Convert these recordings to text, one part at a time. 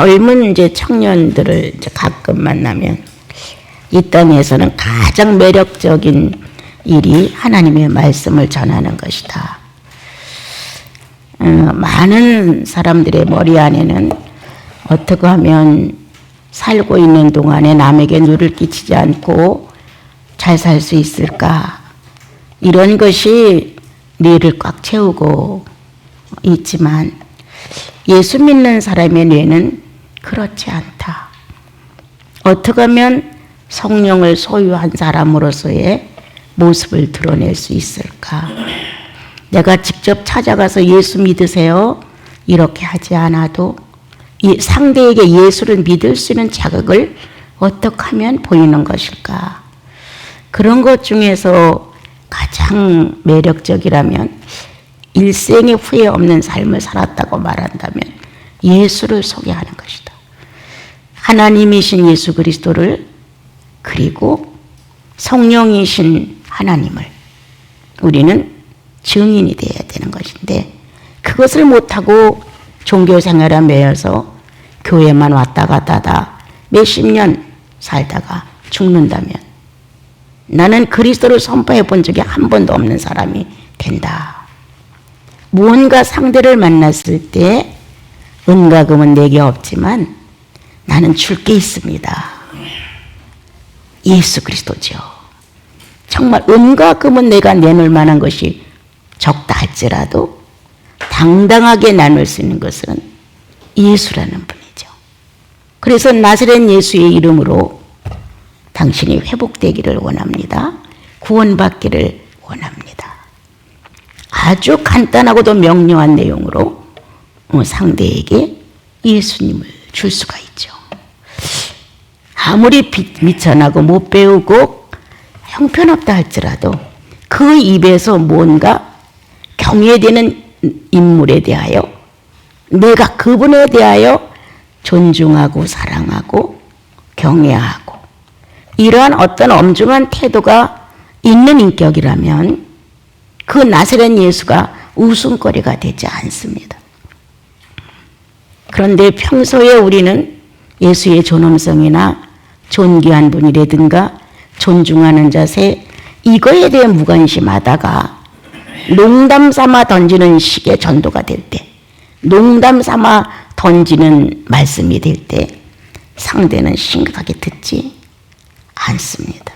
젊은 이제 청년들을 이제 가끔 만나면 이 땅에서는 가장 매력적인 일이 하나님의 말씀을 전하는 것이다. 많은 사람들의 머리 안에는 어떻게 하면 살고 있는 동안에 남에게 누를 끼치지 않고 잘 살 수 있을까? 이런 것이 뇌를 꽉 채우고 있지만 예수 믿는 사람의 뇌는 그렇지 않다. 어떻게 하면 성령을 소유한 사람으로서의 모습을 드러낼 수 있을까? 내가 직접 찾아가서 예수 믿으세요 이렇게 하지 않아도 이 상대에게 예수를 믿을 수 있는 자극을 어떻게 하면 보이는 것일까? 그런 것 중에서 가장 매력적이라면 일생에 후회 없는 삶을 살았다고 말한다면 예수를 소개하는 것이다. 하나님이신 예수 그리스도를 그리고 성령이신 하나님을 우리는 증인이 되어야 되는 것인데 그것을 못하고 종교생활에 매여서 교회만 왔다 갔다 하다 몇십 년 살다가 죽는다면 나는 그리스도를 선포해 본 적이 한 번도 없는 사람이 된다. 무언가 상대를 만났을 때 은과 금은 내게 없지만 나는 줄 게 있습니다. 예수 그리스도죠. 정말 은과 금은 내가 내놓을 만한 것이 적다 할지라도 당당하게 나눌 수 있는 것은 예수라는 분이죠. 그래서 나사렛 예수의 이름으로 당신이 회복되기를 원합니다. 구원받기를 원합니다. 아주 간단하고도 명료한 내용으로 상대에게 예수님을 줄 수가 있죠. 아무리 미천하고 못 배우고 형편없다 할지라도 그 입에서 뭔가 경외되는 인물에 대하여 내가 그분에 대하여 존중하고 사랑하고 경외하고 이러한 어떤 엄중한 태도가 있는 인격이라면 그 나사렛 예수가 웃음거리가 되지 않습니다. 그런데 평소에 우리는 예수의 존엄성이나 존귀한 분이라든가 존중하는 자세 이거에 대해 무관심하다가 농담 삼아 던지는 식의 전도가 될 때 농담 삼아 던지는 말씀이 될 때 상대는 심각하게 듣지 않습니다.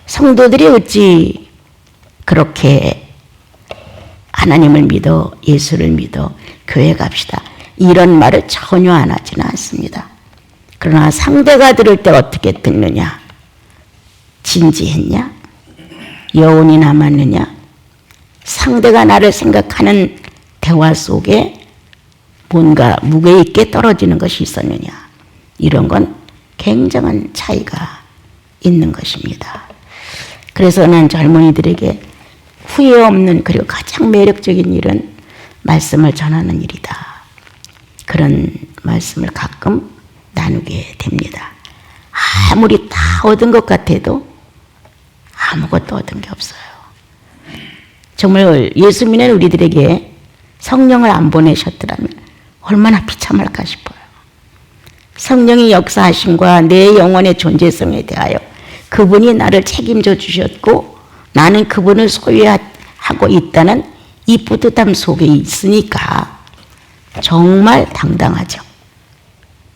성도들이 어찌 그렇게 하나님을 믿어 예수를 믿어 교회 갑시다 이런 말을 전혀 안 하지는 않습니다. 그러나 상대가 들을 때 어떻게 듣느냐? 진지했냐? 여운이 남았느냐? 상대가 나를 생각하는 대화 속에 뭔가 무게 있게 떨어지는 것이 있었느냐? 이런 건 굉장한 차이가 있는 것입니다. 그래서 난 젊은이들에게 후회 없는 그리고 가장 매력적인 일은 말씀을 전하는 일이다. 그런 말씀을 가끔 나누게 됩니다. 아무리 다 얻은 것 같아도 아무것도 얻은 게 없어요. 정말 예수 믿는 우리들에게 성령을 안 보내셨더라면 얼마나 비참할까 싶어요. 성령의 역사하심과 내 영혼의 존재성에 대하여 그분이 나를 책임져 주셨고 나는 그분을 소유하고 있다는 이 뿌듯함 속에 있으니까 정말 당당하죠.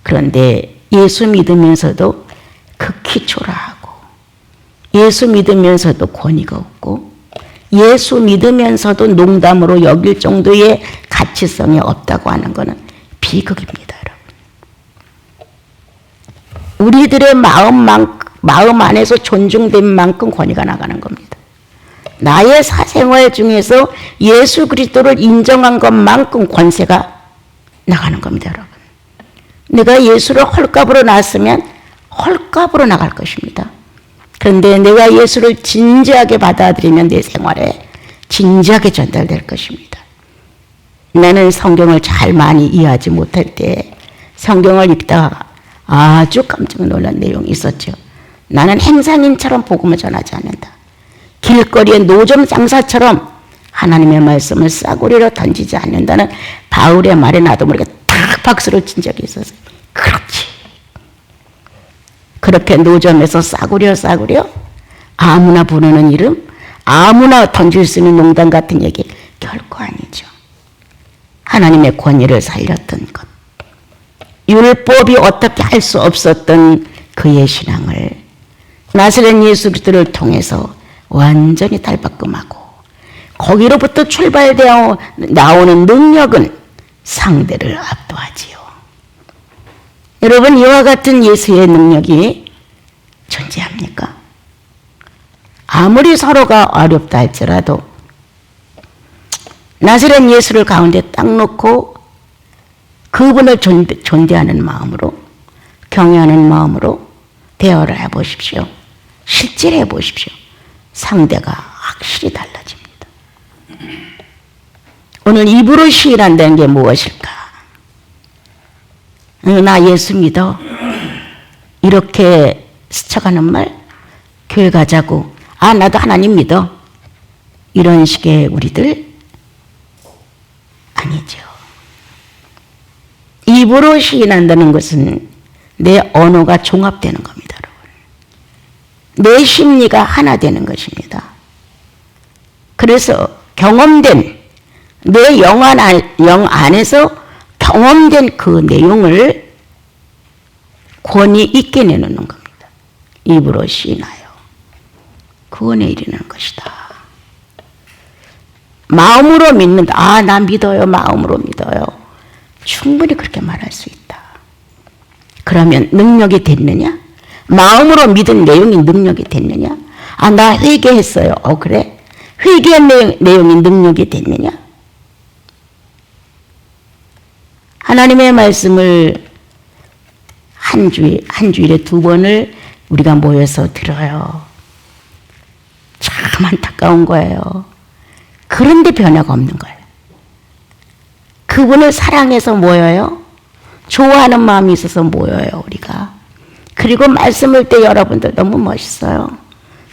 그런데 예수 믿으면서도 극히 초라하고 예수 믿으면서도 권위가 없고 예수 믿으면서도 농담으로 여길 정도의 가치성이 없다고 하는 것은 비극입니다, 여러분. 우리들의 마음 안에서 존중된 만큼 권위가 나가는 겁니다. 나의 사생활 중에서 예수 그리스도를 인정한 것만큼 권세가 나가는 겁니다, 여러분. 내가 예수를 헐값으로 낳았으면 헐값으로 나갈 것입니다. 그런데 내가 예수를 진지하게 받아들이면 내 생활에 진지하게 전달될 것입니다. 나는 성경을 잘 많이 이해하지 못할 때 성경을 읽다가 아주 깜짝 놀란 내용이 있었죠. 나는 행상인처럼 복음을 전하지 않는다. 길거리의 노점 장사처럼 하나님의 말씀을 싸구려로 던지지 않는다는 바울의 말에 나도 모르게 탁 탁 박수를 친 적이 있었어요. 그렇지. 그렇게 노점에서 싸구려 아무나 부르는 이름, 아무나 던질 수 있는 농담 같은 얘기 결코 아니죠. 하나님의 권위를 살렸던 것, 율법이 어떻게 할 수 없었던 그의 신앙을 나사렛 예수 그리스도를 통해서 완전히 탈바꿈하고, 거기로부터 출발되어 나오는 능력은 상대를 압도하지요. 여러분, 이와 같은 예수의 능력이 존재합니까? 아무리 서로가 어렵다 할지라도 나사렛 예수를 가운데 딱 놓고 그분을 존대하는 마음으로, 경외하는 마음으로 대화를 해보십시오. 실제로 해보십시오. 상대가 확실히 달라집니다. 오늘 입으로 시인한다는 게 무엇일까? 나 예수 믿어. 이렇게 스쳐가는 말, 교회 가자고. 나도 하나님 믿어. 이런 식의 우리들 아니죠. 입으로 시인한다는 것은 내 언어가 종합되는 겁니다, 여러분. 내 심리가 하나 되는 것입니다. 그래서 경험된, 내 영 안에서 경험된 그 내용을 권위 있게 내놓는 겁니다. 입으로 시인하여 구원에 이르는 것이다. 마음으로 믿는다. 나 믿어요. 마음으로 믿어요. 충분히 그렇게 말할 수 있다. 그러면 능력이 됐느냐? 마음으로 믿은 내용이 능력이 됐느냐? 나 회개했어요. 그래? 회개한 내용이 능력이 됐느냐? 하나님의 말씀을 한 주일에 2번을 우리가 모여서 들어요. 참 안타까운 거예요. 그런데 변화가 없는 거예요. 그분을 사랑해서 모여요. 좋아하는 마음이 있어서 모여요, 우리가. 그리고 말씀을 때 여러분들 너무 멋있어요.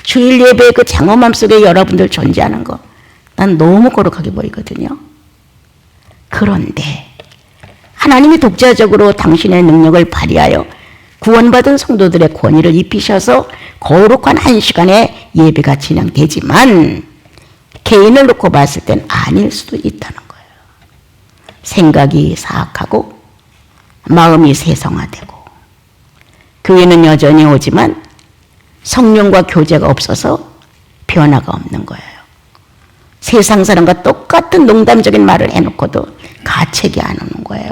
주일 예배의 그 장엄함 속에 여러분들 존재하는 거, 난 너무 거룩하게 보이거든요. 그런데 하나님이 독자적으로 당신의 능력을 발휘하여 구원받은 성도들의 권위를 입히셔서 거룩한 한 시간의 예배가 진행되지만 개인을 놓고 봤을 땐 아닐 수도 있다는 거예요. 생각이 사악하고 마음이 세성화되고 교회는 여전히 오지만 성령과 교제가 없어서 변화가 없는 거예요. 세상 사람과 똑같은 농담적인 말을 해놓고도 가책이 안 오는 거예요.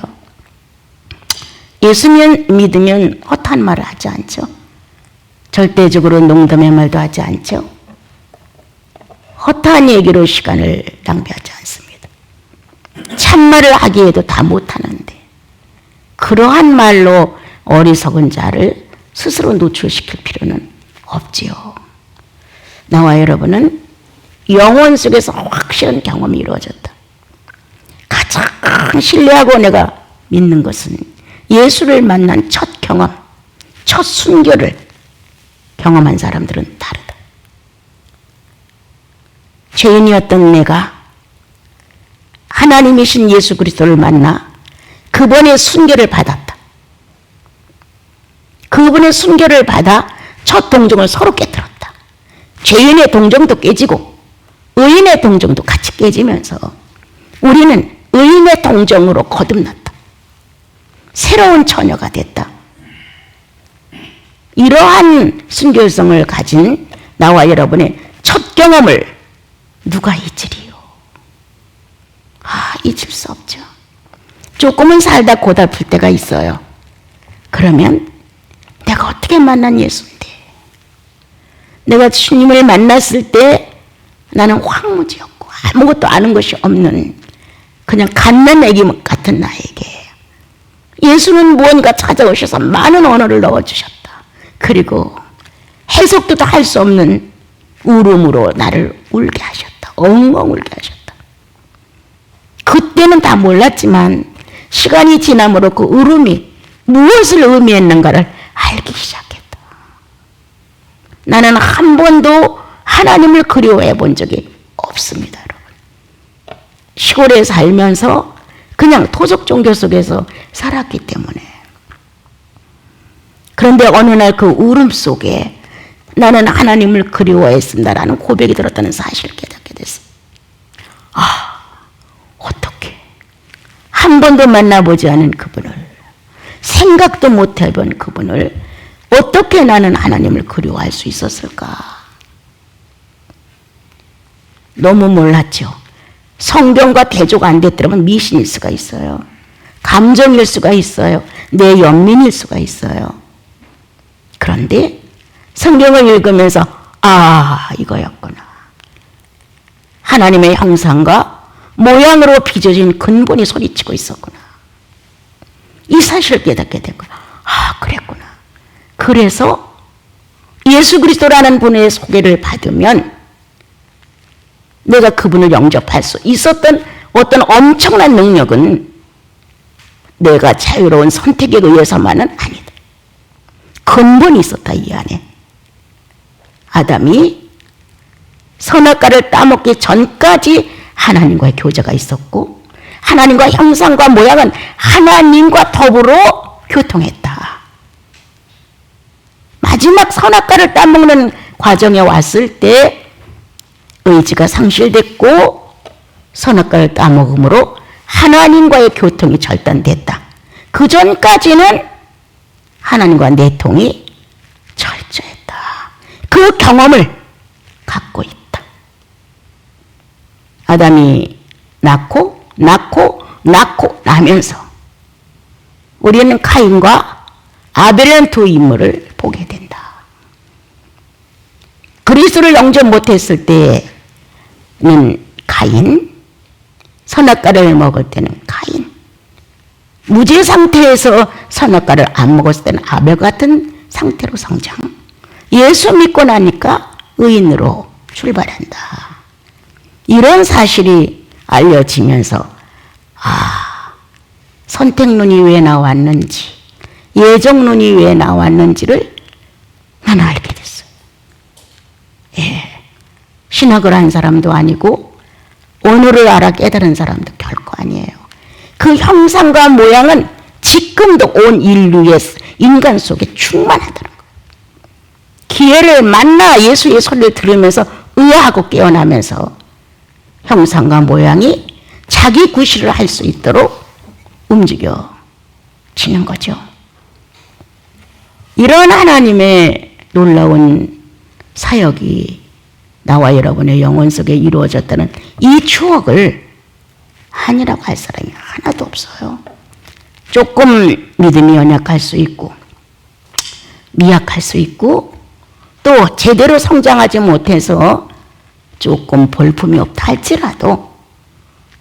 예수님 믿으면 헛한 말을 하지 않죠. 절대적으로 농담의 말도 하지 않죠. 헛한 얘기로 시간을 낭비하지 않습니다. 참말을 하기에도 다 못하는데 그러한 말로 어리석은 자를 스스로 노출시킬 필요는 없지요. 나와 여러분은 영혼 속에서 확실한 경험이 이루어졌다. 가장 신뢰하고 내가 믿는 것은 예수를 만난 첫 경험, 첫 순교를 경험한 사람들은 다르다. 죄인이었던 내가 하나님이신 예수 그리스도를 만나 그분의 순교를 받았다. 그분의 순교를 받아 첫 동정을 서로 깨뜨렸다. 죄인의 동정도 깨지고 의인의 동정도 같이 깨지면서 우리는 의인의 동정으로 거듭났다. 새로운 처녀가 됐다. 이러한 순결성을 가진 나와 여러분의 첫 경험을 누가 잊으리요? 잊을 수 없죠. 조금은 살다 고달플 때가 있어요. 그러면 내가 어떻게 만난 예수인데, 내가 주님을 만났을 때 나는 황무지였고 아무것도 아는 것이 없는 그냥 갓난 애기 같은 나에게 예수는 무언가 찾아오셔서 많은 언어를 넣어주셨다. 그리고 해석도 다 할 수 없는 울음으로 나를 울게 하셨다. 엉엉 울게 하셨다. 그때는 다 몰랐지만 시간이 지남으로 그 울음이 무엇을 의미했는가를 알기 시작했다. 나는 한 번도 하나님을 그리워해 본 적이 없습니다, 여러분. 시골에 살면서 그냥 토속 종교 속에서 살았기 때문에. 그런데 어느 날 그 울음 속에 나는 하나님을 그리워했습니다라는 고백이 들었다는 사실을 깨닫게 됐어요. 어떻게 한 번도 만나보지 않은 그분을, 생각도 못 해본 그분을 어떻게 나는 하나님을 그리워할 수 있었을까? 너무 몰랐죠. 성경과 대조가 안 됐더라면 미신일 수가 있어요. 감정일 수가 있어요. 내 연민일 수가 있어요. 그런데 성경을 읽으면서 이거였구나. 하나님의 형상과 모양으로 빚어진 근본이 소리치고 있었구나. 이 사실을 깨닫게 된 거야. 그랬구나. 그래서 예수 그리스도라는 분의 소개를 받으면 내가 그분을 영접할 수 있었던 어떤 엄청난 능력은 내가 자유로운 선택에 의해서만은 아니다. 근본이 있었다, 이 안에. 아담이 선악과를 따먹기 전까지 하나님과의 교제가 있었고, 하나님과 형상과 모양은 하나님과 더불어 교통했다. 마지막 선악과를 따먹는 과정에 왔을 때 의지가 상실됐고 선악과를 따먹음으로 하나님과의 교통이 절단됐다. 그 전까지는 하나님과 내통이 철저했다. 그 경험을 갖고 있다. 아담이 낳고 나면서 우리는 카인과 아벨이라는 두 인물을 보게 된다. 그리스도를 영접 못했을 때는 카인, 선악과를 먹을 때는 카인, 무죄 상태에서 선악과를 안 먹었을 때는 아벨 같은 상태로 성장. 예수 믿고 나니까 의인으로 출발한다. 이런 사실이 알려지면서 선택론이 왜 나왔는지, 예정론이 왜 나왔는지를 나는 알게 됐어요. 신학을 한 사람도 아니고 언어를 알아 깨달은 사람도 결코 아니에요. 그 형상과 모양은 지금도 온 인류의 인간 속에 충만하다는 거예요. 기회를 만나 예수의 소리를 들으면서 의아하고 깨어나면서 형상과 모양이 자기 구실을 할 수 있도록 움직여지는 거죠. 이런 하나님의 놀라운 사역이 나와 여러분의 영혼 속에 이루어졌다는 이 추억을 아니라고 할 사람이 하나도 없어요. 조금 믿음이 연약할 수 있고 미약할 수 있고 또 제대로 성장하지 못해서 조금 볼품이 없다 할지라도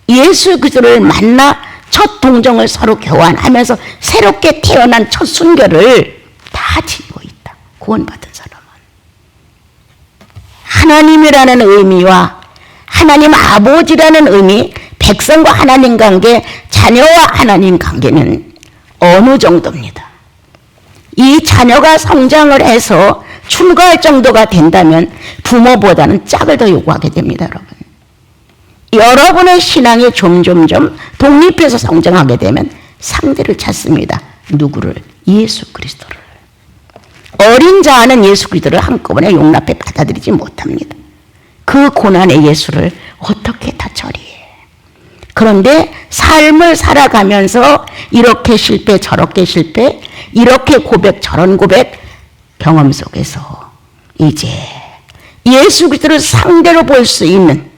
예수 그리스도를 만나 첫 동정을 서로 교환하면서 새롭게 태어난 첫 순결을 다 지니고 있다. 구원받은 사람은. 하나님이라는 의미와 하나님 아버지라는 의미, 백성과 하나님 관계, 자녀와 하나님 관계는 어느 정도입니다. 이 자녀가 성장을 해서 출가할 정도가 된다면 부모보다는 짝을 더 요구하게 됩니다, 여러분. 여러분의 신앙이 점점 독립해서 성장하게 되면 상대를 찾습니다. 누구를? 예수 그리스도를. 어린 자아는 예수 그리스도를 한꺼번에 용납해 받아들이지 못합니다. 그 고난의 예수를 어떻게 다 처리해? 그런데 삶을 살아가면서 이렇게 실패 저렇게 실패, 이렇게 고백 저런 고백 경험 속에서 이제 예수 그리스도를 상대로 볼 수 있는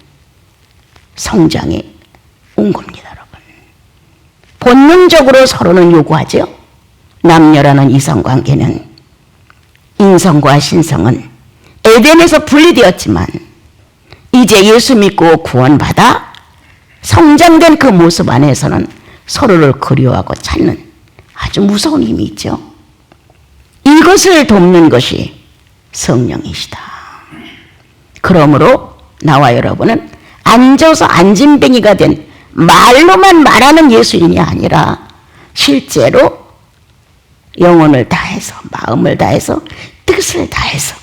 성장이 온 겁니다, 여러분. 본능적으로 서로는 요구하죠. 남녀라는 이성관계는, 인성과 신성은 에덴에서 분리되었지만 이제 예수 믿고 구원받아 성장된 그 모습 안에서는 서로를 그리워하고 찾는 아주 무서운 힘이 있죠. 이것을 돕는 것이 성령이시다. 그러므로 나와 여러분은 앉아서 안진뱅이가 된 말로만 말하는 예수인이 아니라 실제로 영혼을 다해서, 마음을 다해서, 뜻을 다해서,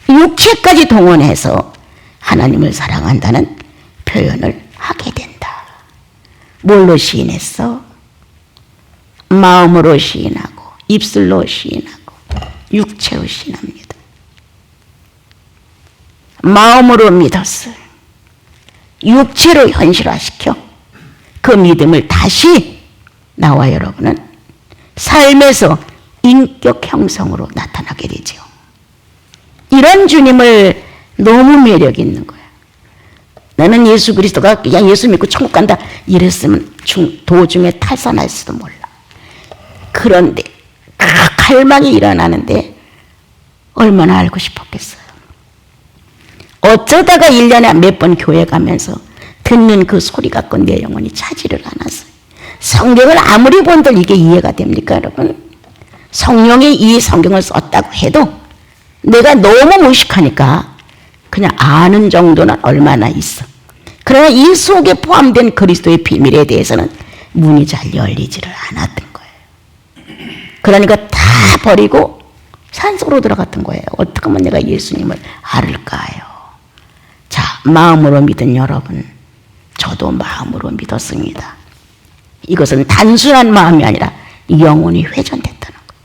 육체까지 동원해서 하나님을 사랑한다는 표현을 하게 된다. 뭘로 시인했어? 마음으로 시인하고 입술로 시인하고 육체로 시인합니다. 마음으로 믿었을 육체로 현실화시켜 그 믿음을 다시 나와 여러분은 삶에서 인격 형성으로 나타나게 되죠. 이런 주님을 너무 매력 있는 거예요. 나는 예수 그리스도가 그냥 예수 믿고 천국 간다 이랬으면 도중에 탈선할지도 몰라. 그런데 그 갈망이 일어나는데 얼마나 알고 싶었겠어요. 어쩌다가 1년에 몇 번 교회 가면서 듣는 그 소리 갖고 내 영혼이 차지를 않았어요. 성경을 아무리 본들 이게 이해가 됩니까 여러분? 성령이 이 성경을 썼다고 해도 내가 너무 무식하니까 그냥 아는 정도는 얼마나 있어. 그러나 이 속에 포함된 그리스도의 비밀에 대해서는 문이 잘 열리지를 않았던 거예요. 그러니까 다 버리고 산속으로 들어갔던 거예요. 어떻게 하면 내가 예수님을 알을까요? 자, 마음으로 믿은 여러분, 저도 마음으로 믿었습니다. 이것은 단순한 마음이 아니라 영혼이 회전됐다는 거예요.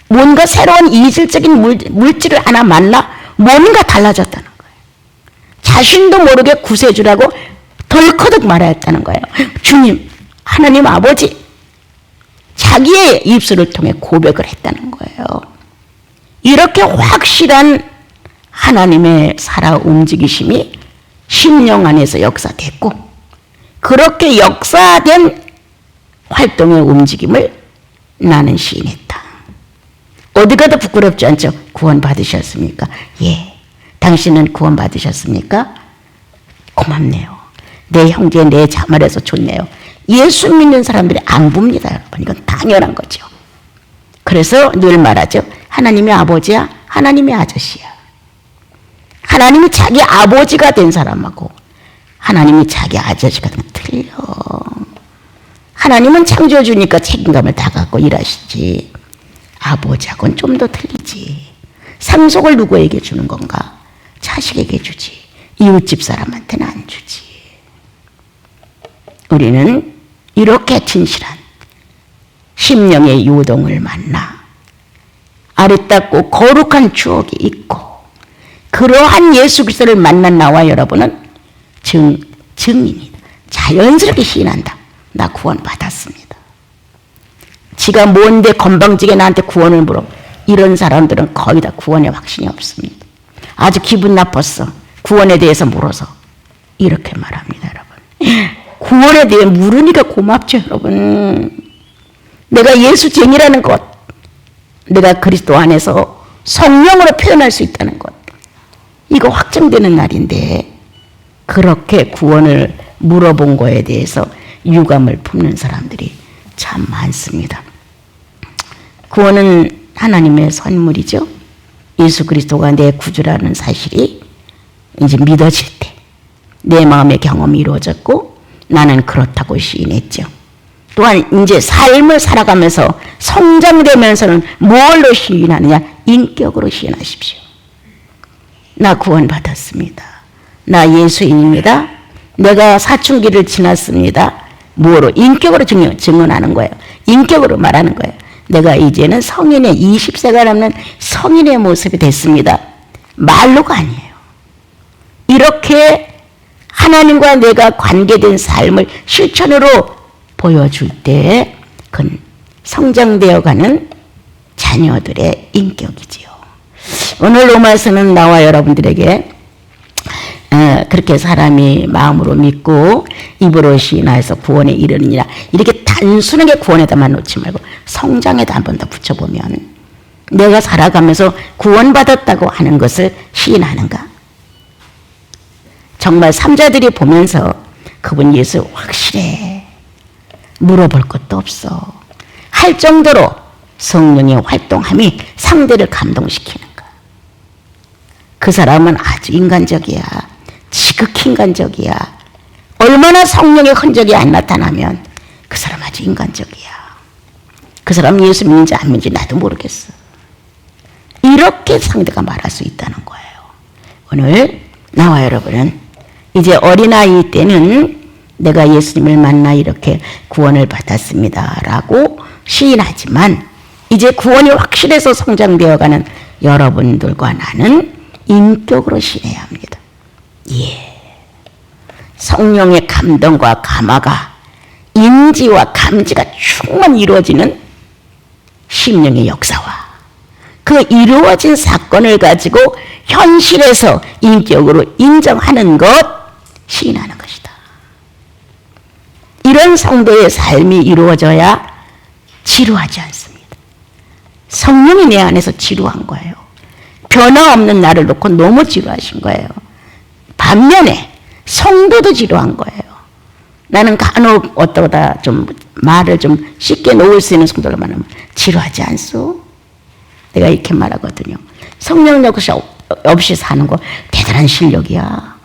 뭔가 새로운 이질적인 물질을 하나 만나 뭔가 달라졌다는 거예요. 자신도 모르게 구세주라고 덜커덕 말하였다는 거예요. 주님, 하나님 아버지, 자기의 입술을 통해 고백을 했다는 거예요. 이렇게 확실한 하나님의 살아 움직이심이 심령 안에서 역사됐고, 그렇게 역사된 활동의 움직임을 나는 시인했다. 어디 가도 부끄럽지 않죠? 구원 받으셨습니까? 예. 당신은 구원 받으셨습니까? 고맙네요. 내 형제, 내 자말에서 좋네요. 예수 믿는 사람들이 안 봅니다, 여러분. 이건 당연한 거죠. 그래서 늘 말하죠. 하나님의 아버지야, 하나님의 아저씨야. 하나님이 자기 아버지가 된 사람하고 하나님이 자기 아저씨가 되면 틀려. 하나님은 창조주니까 책임감을 다 갖고 일하시지. 아버지하고는 좀 더 틀리지. 상속을 누구에게 주는 건가? 자식에게 주지. 이웃집 사람한테는 안 주지. 우리는 이렇게 진실한 심령의 요동을 만나 아름답고 거룩한 추억이 있고, 그러한 예수 그리스도를 만난 나와 여러분은 증인이다. 자연스럽게 시인한다. 나 구원 받았습니다. 지가 뭔데 건방지게 나한테 구원을 물어. 이런 사람들은 거의 다 구원에 확신이 없습니다. 아주 기분 나빴어. 구원에 대해서 물어서. 이렇게 말합니다, 여러분. 구원에 대해 물으니까 고맙죠, 여러분. 내가 예수쟁이라는 것, 내가 그리스도 안에서 성령으로 표현할 수 있다는 것, 이거 확정되는 날인데 그렇게 구원을 물어본 거에 대해서 유감을 품는 사람들이 참 많습니다. 구원은 하나님의 선물이죠. 예수 그리스도가 내 구주라는 사실이 이제 믿어질 때 내 마음의 경험이 이루어졌고 나는 그렇다고 시인했죠. 또한 이제 삶을 살아가면서 성장되면서는 뭘로 시인하느냐? 인격으로 시인하십시오. 나 구원 받았습니다. 나 예수인입니다. 내가 사춘기를 지났습니다. 뭐로? 인격으로 증언하는 거예요. 인격으로 말하는 거예요. 내가 이제는 성인의 20세가 넘는 성인의 모습이 됐습니다. 말로가 아니에요. 이렇게 하나님과 내가 관계된 삶을 실천으로 보여줄 때 그건 성장되어가는 자녀들의 인격이지요. 오늘 로마서는 나와 여러분들에게 그렇게 사람이 마음으로 믿고 입으로 시인하여서 구원에 이르느니라, 이렇게 단순하게 구원에다만 놓지 말고 성장에다 한 번 더 붙여보면 내가 살아가면서 구원받았다고 하는 것을 시인하는가? 정말 삼자들이 보면서 그분 예수 확실해, 물어볼 것도 없어 할 정도로 성령의 활동함이 상대를 감동시키는가? 그 사람은 아주 인간적이야. 지극히 인간적이야. 얼마나 성령의 흔적이 안 나타나면 그 사람 아주 인간적이야. 그 사람 예수 믿는지 안 믿는지 나도 모르겠어. 이렇게 상대가 말할 수 있다는 거예요. 오늘 나와 여러분은 이제 어린아이 때는 내가 예수님을 만나 이렇게 구원을 받았습니다 라고 시인하지만 이제 구원이 확실해서 성장되어가는 여러분들과 나는 인격으로 시인해야 합니다. 성령의 감동과 감화가 인지와 감지가 충만히 이루어지는 심령의 역사와 그 이루어진 사건을 가지고 현실에서 인격으로 인정하는 것, 시인하는 것이다. 이런 성도의 삶이 이루어져야 지루하지 않습니다. 성령이 내 안에서 지루한 거예요. 변화 없는 나를 놓고 너무 지루하신 거예요. 반면에 성도도 지루한 거예요. 나는 간혹 어떠다 좀 말을 좀 쉽게 놓을 수 있는 성도를 만나면 지루하지 않소? 내가 이렇게 말하거든요. 성령 역시 없이 사는 거 대단한 실력이야.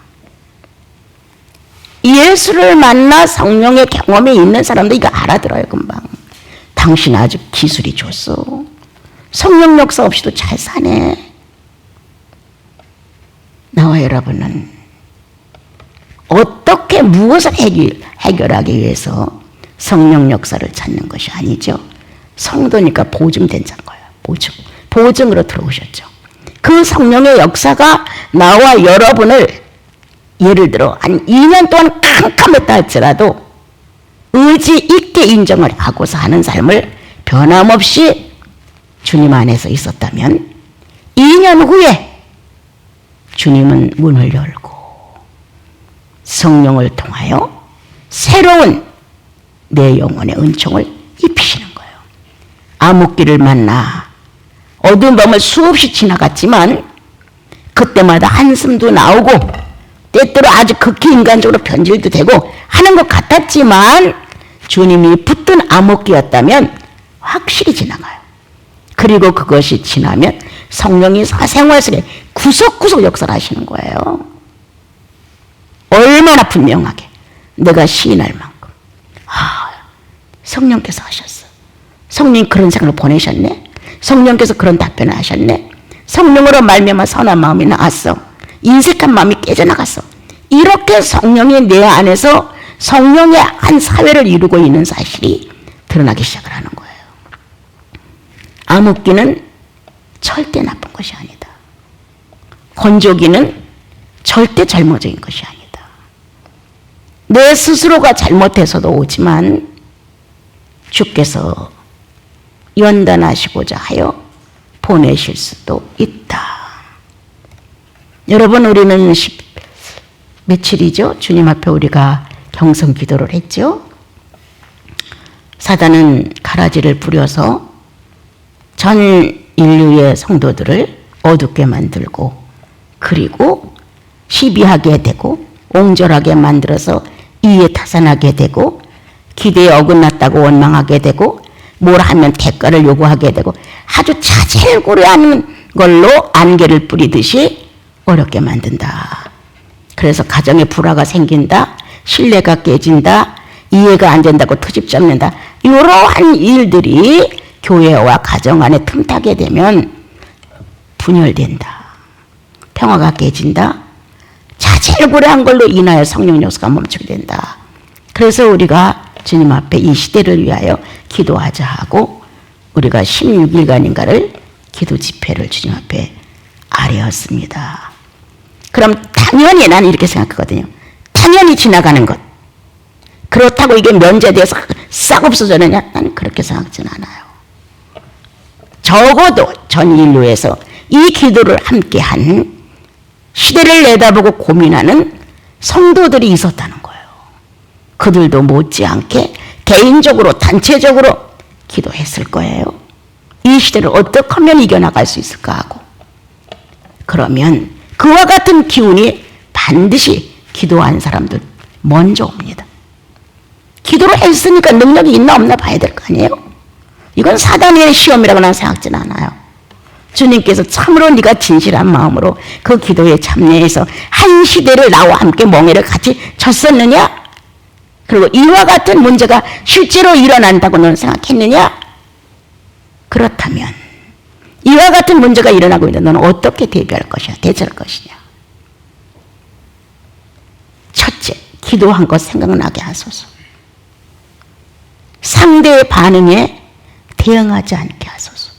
예수를 만나 성령의 경험이 있는 사람도 이거 알아들어요, 금방. 당신 아주 기술이 좋소. 성령 역사 없이도 잘 사네. 나와 여러분은 어떻게 무엇을 해결하기 위해서 성령 역사를 찾는 것이 아니죠. 성도니까 보증된 자인 거예요. 보증으로 들어오셨죠. 그 성령의 역사가 나와 여러분을 예를 들어 한 2년 동안 캄캄했다 할지라도 의지 있게 인정을 하고서 하는 삶을 변함없이 주님 안에서 있었다면 2년 후에 주님은 문을 열고 성령을 통하여 새로운 내 영혼의 은총을 입히시는 거예요. 암흑기를 만나 어두운 밤을 수없이 지나갔지만 그때마다 한숨도 나오고 때때로 아주 극히 인간적으로 변질도 되고 하는 것 같았지만 주님이 붙든 암흑기였다면 확실히 지나가요. 그리고 그것이 지나면 성령이 사생활 속에 구석구석 역사를 하시는 거예요. 얼마나 분명하게 내가 시인할 만큼 성령께서 하셨어. 성령이 그런 생각을 보내셨네. 성령께서 그런 답변을 하셨네. 성령으로 말미암아 선한 마음이 나왔어. 인색한 마음이 깨져나갔어. 이렇게 성령이 내 안에서 성령의 한 사회를 이루고 있는 사실이 드러나기 시작을 하는 거예요. 암흑기는 절대 나쁜 것이 아니다. 건조기는 절대 잘못적인 것이 아니다. 내 스스로가 잘못해서도 오지만 주께서 연단하시고자 하여 보내실 수도 있다. 여러분, 우리는 며칠이죠? 주님 앞에 우리가 경성 기도를 했죠? 사단은 가라지를 부려서 전 인류의 성도들을 어둡게 만들고 그리고 시비하게 되고 옹졸하게 만들어서 이에 타산하게 되고 기대에 어긋났다고 원망하게 되고 뭘 하면 대가를 요구하게 되고 아주 자질구레한 걸로 안개를 뿌리듯이 어렵게 만든다. 그래서 가정에 불화가 생긴다. 신뢰가 깨진다. 이해가 안 된다고 트집 잡는다. 이러한 일들이 교회와 가정 안에 틈타게 되면 분열된다. 평화가 깨진다. 자질구레한 걸로 인하여 성령 역사가 멈추게 된다. 그래서 우리가 주님 앞에 이 시대를 위하여 기도하자 하고 우리가 16일간인가를 기도 집회를 주님 앞에 아뢰었습니다. 그럼 당연히 나는 이렇게 생각하거든요. 당연히 지나가는 것. 그렇다고 이게 면제돼서 싹 없어졌느냐? 나는 그렇게 생각하지는 않아요. 적어도 전 인류에서 이 기도를 함께한 시대를 내다보고 고민하는 성도들이 있었다는 거예요. 그들도 못지않게 개인적으로 단체적으로 기도했을 거예요. 이 시대를 어떻게 하면 이겨나갈 수 있을까 하고. 그러면 그와 같은 기운이 반드시 기도한 사람들 먼저 옵니다. 기도를 했으니까 능력이 있나 없나 봐야 될 거 아니에요? 이건 사단의 시험이라고 나는 생각지는 않아요. 주님께서 참으로 네가 진실한 마음으로 그 기도에 참여해서 한 시대를 나와 함께 멍에를 같이 쳤었느냐? 그리고 이와 같은 문제가 실제로 일어난다고 너는 생각했느냐? 그렇다면 이와 같은 문제가 일어나고 있는데 너는 어떻게 대비할 것이냐? 대처할 것이냐? 첫째, 기도한 것 생각나게 하소서. 상대의 반응에 대응하지 않게 하소서.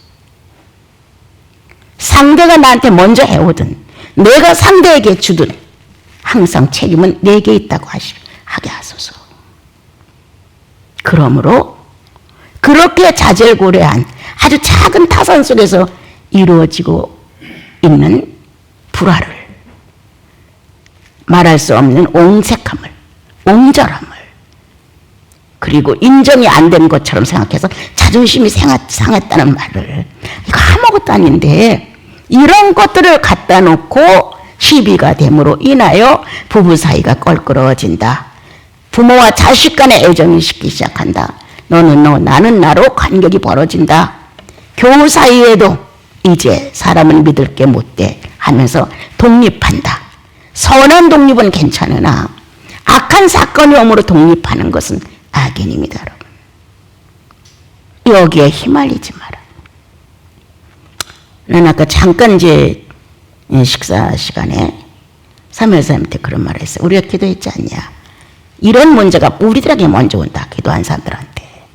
상대가 나한테 먼저 해오든 내가 상대에게 주든 항상 책임은 내게 있다고 하게 하소서. 그러므로 그렇게 자질구레한 아주 작은 타산 속에서 이루어지고 있는 불화를, 말할 수 없는 옹색함을, 옹졸함을, 그리고 인정이 안 된 것처럼 생각해서 자존심이 상했다는 말을, 이거 아무것도 아닌데 이런 것들을 갖다 놓고 시비가 됨으로 인하여 부부 사이가 껄끄러워진다. 부모와 자식 간의 애정이 식기 시작한다. 너는 너, 나는 나로 간격이 벌어진다. 교우 사이에도 이제 사람은 믿을 게 못돼 하면서 독립한다. 선한 독립은 괜찮으나 악한 사건이 오므로 독립하는 것은 악인입니다, 여러분. 여기에 휘말리지 마라. 난 아까 잠깐 이제 식사 시간에 사무엘사님한테 그런 말을 했어요. 우리가 기도했지 않냐. 이런 문제가 우리들에게 먼저 온다. 기도한 사람들한테.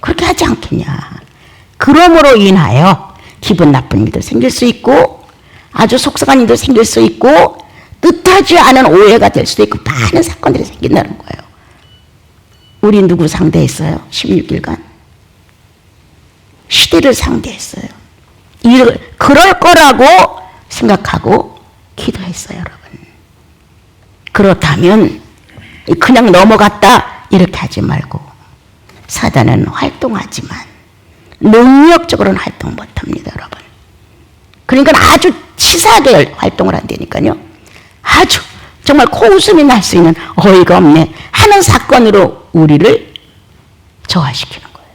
그렇게 하지 않겠냐. 그러므로 인하여 기분 나쁜 일도 생길 수 있고 아주 속상한 일도 생길 수 있고 뜻하지 않은 오해가 될 수도 있고 많은 사건들이 생긴다는 거예요. 우리 누구 상대했어요? 16일간. 시대를 상대했어요. 그럴 거라고 생각하고 기도했어요, 여러분. 그렇다면 그냥 넘어갔다 이렇게 하지 말고 사단은 활동하지만 능력적으로는 활동 못합니다, 여러분. 그러니까 아주 치사하게 활동을 한다니까요. 아주 정말 코웃음이 날 수 있는 어이가 없네 하는 사건으로 우리를 저하시키는 거예요.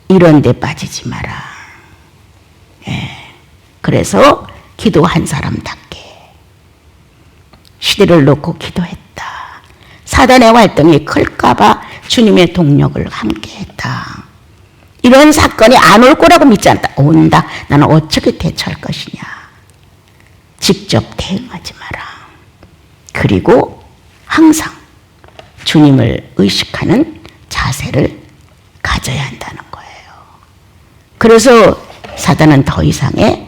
이런 데 빠지지 마라. 예. 그래서 기도한 사람답게 시대를 놓고 기도했다. 사단의 활동이 클까봐 주님의 동력을 함께했다. 이런 사건이 안 올 거라고 믿지 않다. 온다. 나는 어떻게 대처할 것이냐. 직접 대응하지 마라. 그리고 항상 주님을 의식하는 자세를 가져야 한다는 거예요. 그래서 사단은 더 이상의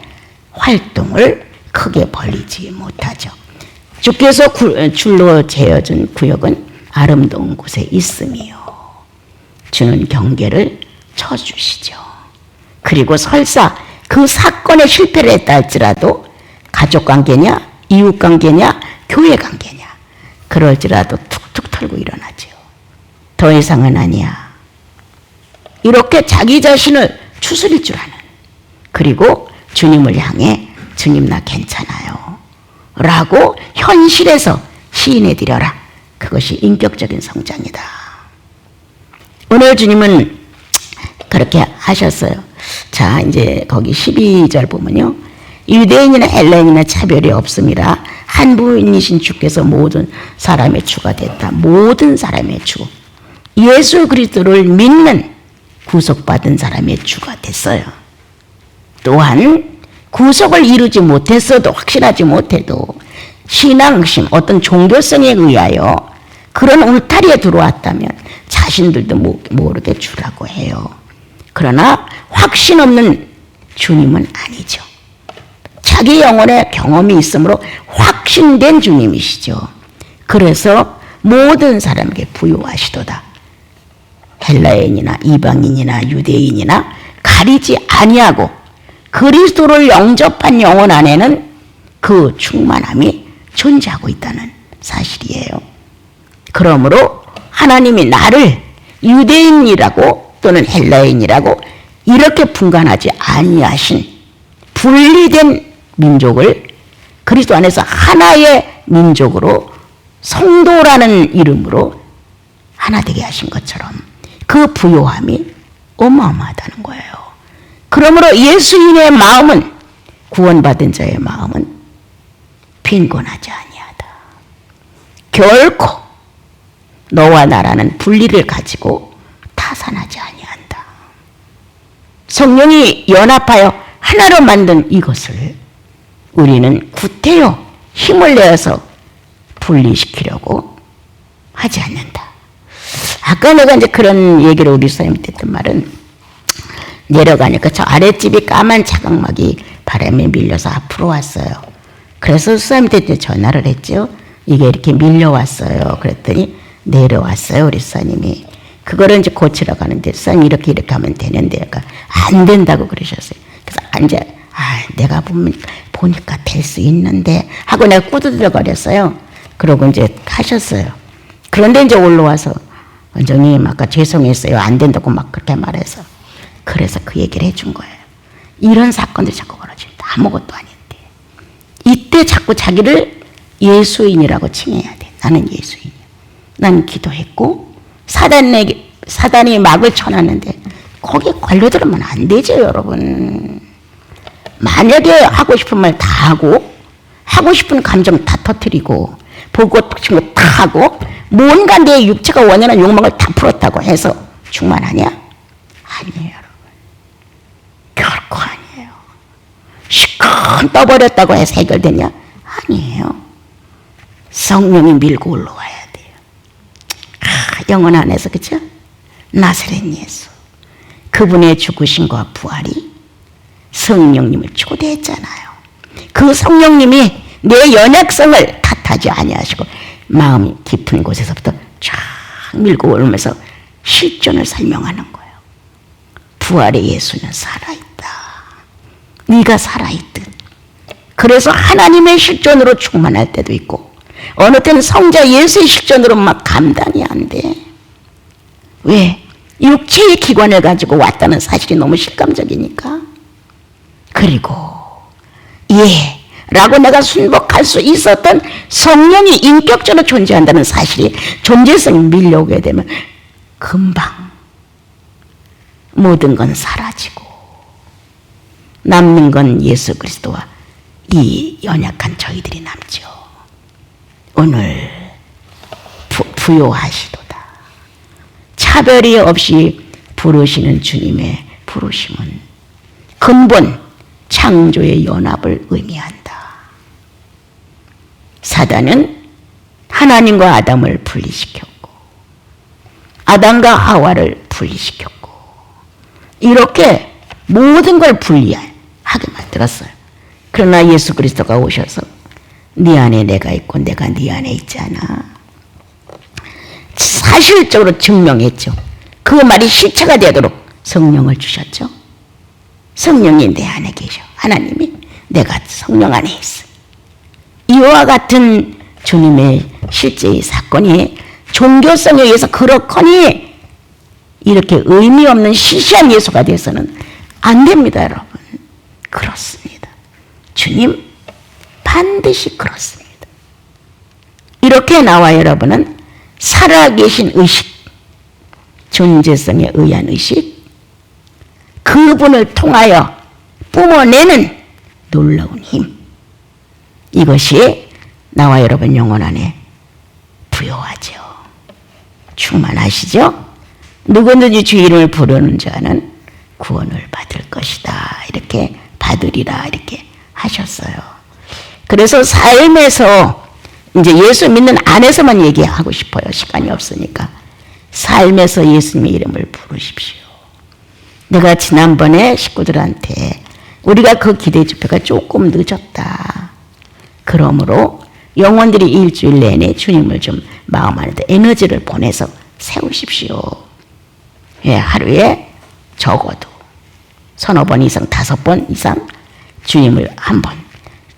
활동을 크게 벌이지 못하죠. 주께서 줄로 재어준 구역은 아름다운 곳에 있으며 주는 경계를 쳐주시죠. 그리고 설사 그 사건에 실패를 했다 할지라도 가족관계냐 이웃관계냐 교회관계냐 그럴지라도 툭툭 털고 일어나죠. 더 이상은 아니야. 이렇게 자기 자신을 추스릴 줄 아는, 그리고 주님을 향해 주님 나 괜찮아요 라고 현실에서 시인해 드려라. 그것이 인격적인 성장이다. 오늘 주님은 그렇게 하셨어요. 자, 이제 거기 12절 보면요. 유대인이나 헬라인이나 차별이 없음이라 한 분이신 주께서 모든 사람의 주가 됐다. 모든 사람의 주. 예수 그리스도를 믿는 구속받은 사람의 주가 됐어요. 또한 구속을 이루지 못했어도, 확신하지 못해도 신앙심, 어떤 종교성에 의하여 그런 울타리에 들어왔다면 자신들도 모르게 주라고 해요. 그러나 확신 없는 주님은 아니죠. 자기 영혼의 경험이 있으므로 확신된 주님이시죠. 그래서 모든 사람에게 부요하시도다. 헬라인이나 이방인이나 유대인이나 가리지 아니하고 그리스도를 영접한 영혼 안에는 그 충만함이 존재하고 있다는 사실이에요. 그러므로 하나님이 나를 유대인이라고 또는 헬라인이라고 이렇게 분간하지 아니하신 분리된 민족을 그리스도 안에서 하나의 민족으로 성도라는 이름으로 하나 되게 하신 것처럼 그 부요함이 어마어마하다는 거예요. 그러므로 예수님의 마음은, 구원받은 자의 마음은 빈곤하지 아니하다. 결코 너와 나라는 분리를 가지고 타산하지 아니한다. 성령이 연합하여 하나로 만든 이것을 우리는 구태여 힘을 내어서 분리시키려고 하지 않는다. 아까 내가 이제 그런 얘기를 우리 선생님한테 했던 말은, 내려가니까 저 아랫집이 까만 자각막이 바람에 밀려서 앞으로 왔어요. 그래서 수사님한테 전화를 했죠. 이게 이렇게 밀려왔어요. 그랬더니 내려왔어요, 우리 수사님이. 그거를 이제 고치러 가는데, 수사님 이렇게 하면 되는데, 안 된다고 그러셨어요. 그래서 이제, 내가 보니까 될 수 있는데, 하고 내가 꾸두드려거렸어요. 그러고 이제 하셨어요. 그런데 이제 올라와서, 원장님, 아까 죄송했어요. 안 된다고 막 그렇게 말해서. 그래서 그 얘기를 해준 거예요. 이런 사건들이 자꾸 벌어진다. 아무것도 아닌데. 이때 자꾸 자기를 예수인이라고 칭해야 돼. 나는 예수인이야. 난 기도했고, 사단이 막을 쳐놨는데, 거기에 걸려들으면 안 되죠, 여러분. 만약에 하고 싶은 말 다 하고, 하고 싶은 감정 다 터뜨리고, 보고 싶은 거 다 하고, 뭔가 내 육체가 원하는 욕망을 다 풀었다고 해서 충만하냐? 아니에요, 여러분. 결코 아니에요. 시큰 떠버렸다고 해서 해결되냐? 아니에요. 성령이 밀고 올라와야 돼요. 영혼 안에서, 그죠? 나사렛 예수. 그분의 죽으심과 부활이 성령님을 초대했잖아요. 그 성령님이 내 연약성을 탓하지 아니하시고 마음 깊은 곳에서부터 쫙 밀고 오면서 실존을 설명하는 거예요. 부활의 예수는 살아있다. 네가 살아있듯. 그래서 하나님의 실존으로 충만할 때도 있고, 어느 때는 성자 예수의 실존으로 막 감당이 안 돼. 왜? 육체의 기관을 가지고 왔다는 사실이 너무 실감적이니까. 그리고 라고 내가 순복할 수 있었던 성령이 인격적으로 존재한다는 사실이 존재성이 밀려오게 되면 금방 모든 건 사라지고 남는 건 예수 그리스도와 이 연약한 저희들이 남죠. 오늘 부요하시도다. 차별이 없이 부르시는 주님의 부르심은 근본 창조의 연합을 의미한다. 사단은 하나님과 아담을 분리시켰고, 아담과 하와를 분리시켰고, 이렇게 모든 걸 분리하게 만들었어요. 그러나 예수 그리스도가 오셔서 네 안에 내가 있고 내가 네 안에 있잖아. 사실적으로 증명했죠. 그 말이 실체가 되도록 성령을 주셨죠. 성령이 내 안에 계셔. 하나님이 내가 성령 안에 있어. 이와 같은 주님의 실제의 사건이 종교성에 의해서 그렇거니 이렇게 의미 없는 시시한 예수가 돼서는 안 됩니다, 여러분. 그렇습니다. 주님 반드시 그렇습니다. 이렇게 나와 여러분은 살아계신 의식, 존재성에 의한 의식, 그분을 통하여 뿜어내는 놀라운 힘, 이것이 나와 여러분 영혼 안에 부여하죠. 충만하시죠? 누구든지 주 이름을 부르는 자는 구원을 받을 것이다. 이렇게 받으리라 이렇게 하셨어요. 그래서 삶에서 이제 예수 믿는 안에서만 얘기하고 싶어요. 시간이 없으니까. 삶에서 예수님의 이름을 부르십시오. 내가 지난번에 식구들한테 우리가 그 기대 집회가 조금 늦었다. 그러므로 영혼들이 일주일 내내 주님을 좀 마음 안에 에너지를 보내서 세우십시오. 예, 하루에 적어도 서너 번 이상, 5번 이상 주님을 한 번,